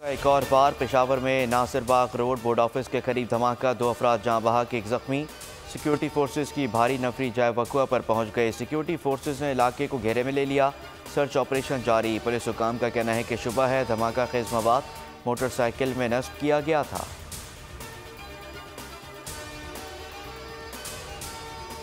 एक और बार पेशावर में नासिर बाग रोड बोर्ड ऑफिस के करीब धमाका, 2 अफराद जाँ बहक, 1 जख्मी। सिक्योरिटी फोर्सेज की भारी नफरी जाय वक़ुआ पर पहुंच गए। सिक्योरिटी फोर्सेज ने इलाके को घेरे में ले लिया। सर्च ऑपरेशन जारी। पुलिस हुकाम का कहना है कि शुबह है धमाका खेज मवाद मोटरसाइकिल में नस्ब किया गया था।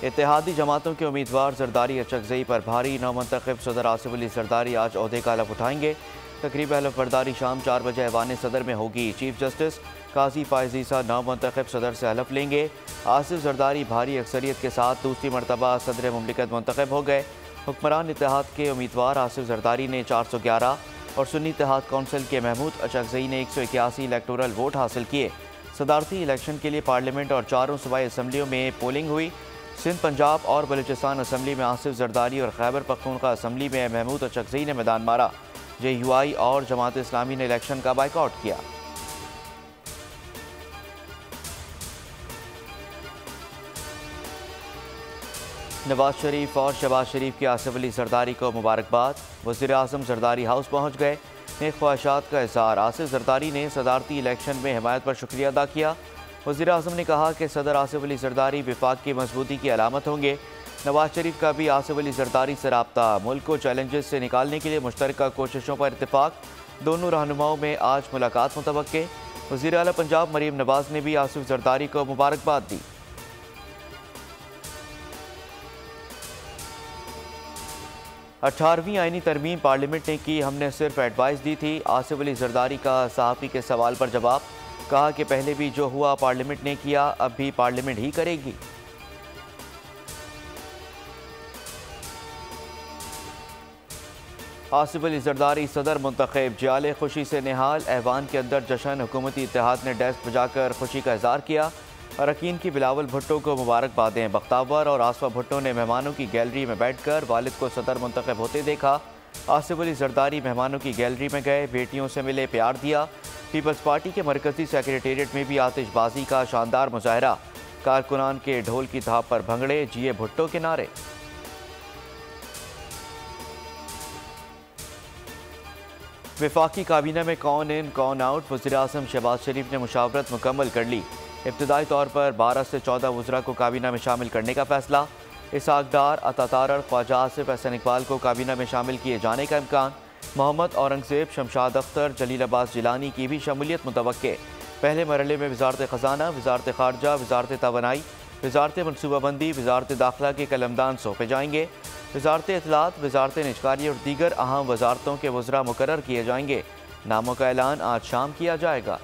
इत्तेहादी जमातों के उम्मीदवार जरदारी अचकजई पर भारी। नौमंतखब सदर आसिफ अली जरदारी आज ओहदे का हलफ उठाएंगे। तकरीब हलफ बर्दारी शाम 4 बजे ऐवान सदर में होगी। चीफ जस्टिस काजी फायज ईसा नौमंतखब सदर से हलफ लेंगे। आसिफ जरदारी भारी अक्सरियत के साथ दूसरी मरतबा सदर मुमलिकत मुंतखब हो गए। हुक्मरान इत्तेहाद के उम्मीदवार आसिफ जरदारी ने 411 और सुन्नी इत्तेहाद कौंसिल के महमूद अचकजई ने 181 इलेक्टोरल वोट हासिल किए। सदारती इलेक्शन के लिए पार्लियामेंट और चारों सूबाई असम्बलियों में पोलिंग हुई। सिंध, पंजाब और बलूचिस्तान असम्बली में आसिफ जरदारी और खैबर पख्तूनख्वा असम्बली में महमूद अचकजई ने मैदान मारा। JUI और जमात इस्लामी ने इलेक्शन का बाइकआउट किया। नवाज शरीफ और शहबाज शरीफ की आसिफ अली जरदारी को मुबारकबाद। वज़ीर आज़म जरदारी हाउस पहुंच गए। नेक ख्वाहिशात का इज़हार। आसिफ जरदारी ने सदारती इलेक्शन में हिमायत पर शुक्रिया अदा किया। वज़ीर आज़म ने कहा कि सदर आसिफ अली जरदारी विफाक की मजबूती की अलामत होंगे। नवाज शरीफ का भी आसिफ अली जरदारी से राब्ता। मुल्क को चैलेंजेस से निकालने के लिए मुश्तरका कोशिशों पर इत्तेफाक। दोनों रहनुमाओं में आज मुलाकात मुतवक्के। वज़ीर आला पंजाब मरीम नवाज ने भी आसिफ जरदारी को मुबारकबाद दी। 18वीं आईनी तरमीम पार्लियामेंट ने की, हमने सिर्फ एडवाइस दी थी। आसिफ अली जरदारी का सहाफ़ी के सवाल पर जवाब। कहा कि पहले भी जो हुआ पार्लियामेंट ने किया, अब भी पार्लियामेंट ही करेगी। आसिफ अली जरदारी सदर मुंतखब। जियाले खुशी से निहाल। ऐवान के अंदर जश्न। हुकूमती इत्तेहाद ने डेस्क बजाकर खुशी का इज़हार किया। अरकान की बिलावल भुट्टो को मुबारकबादें। बख्तावर और आसफा भुट्टो ने मेहमानों की गैलरी में बैठकर वालिद को सदर मुंतखब होते देखा। आसिफ अली जरदारी मेहमानों की गैलरी में गए, बेटियों से मिले, प्यार दिया। पीपल्स पार्टी के मरकजी सेक्रेटेरिएट में भी आतिशबाजी का शानदार मुजाहरा। कारकुनान के ढोल की थाप पर भंगड़े, जिए भुट्टो के नारे। वफाकी काबीना में कौन इन कौन आउट। वज़ीर आज़म शहबाज शरीफ ने मुशावरत मुकम्मल कर ली। इब्तदाई तौर पर 12 से 14 वज़रा को काबीना में शामिल करने का फैसला। इसहाक डार, अता तारड़, ख्वाजा आसिफ, एहसन इकबाल को काबीना में शामिल किए जाने का इम्कान। मोहम्मद औरंगज़ेब, शमशाद अख्तर, जलील अब्बास जिलानी की भी शमूलियत मुतवक्के। पहले मरहले में वज़ारत ख़ज़ाना, वज़ारत ख़ारजा, वज़ारत तवानाई, वज़ारत मनसूबाबंदी, वज़ारत दाखिला के कलमदान सौंपे जाएंगे। वज़ारत इत्तलात, वज़ारत निजकारी और दीगर अहम वज़ारतों के वज़रा मुकर्रर किए जाएंगे। नामों का ऐलान आज शाम किया जाएगा।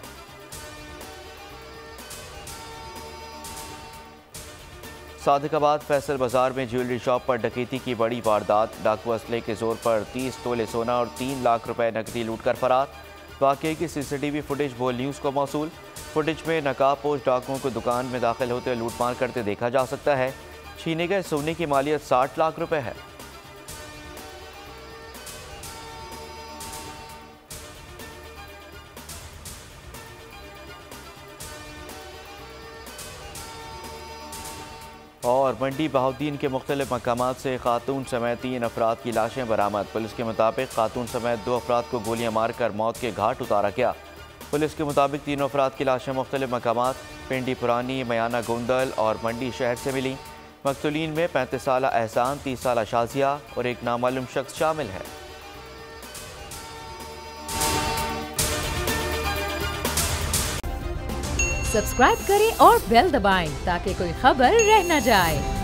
सादिकाबाद फैसल बाजार में ज्वेलरी शॉप पर डकैती की बड़ी वारदात। डाकू असले के जोर पर 30 तोले सोना और 3 लाख रुपए नकदी लूट कर फरार। वाक़े की CCTV फुटेज बोल न्यूज़ को मौसूल। फुटेज में नकाबपोश डाकुओं को दुकान में दाखिल होते लूटमार करते देखा जा सकता है। छीने गए सोने की मालियत 60 लाख रुपए है। और मंडी बहाउद्दीन के मुख्तलिफ मकामात से खातून समेत 3 अफराद की लाशें बरामद। पुलिस के मुताबिक खातून समेत 2 अफराद को गोलियां मारकर मौत के घाट उतारा गया। पुलिस के मुताबिक तीनों अफराद की लाशें मुख्तलिफ मकामात पिंडी पुरानी, मयाना गोंदल और मंडी शहर से मिली। मकतूलीन में 35 साला एहसान, 30 साला शाजिया और एक नामालूम शख्स शामिल है। सब्सक्राइब करें और बेल दबाएं ताकि कोई खबर रह न जाए।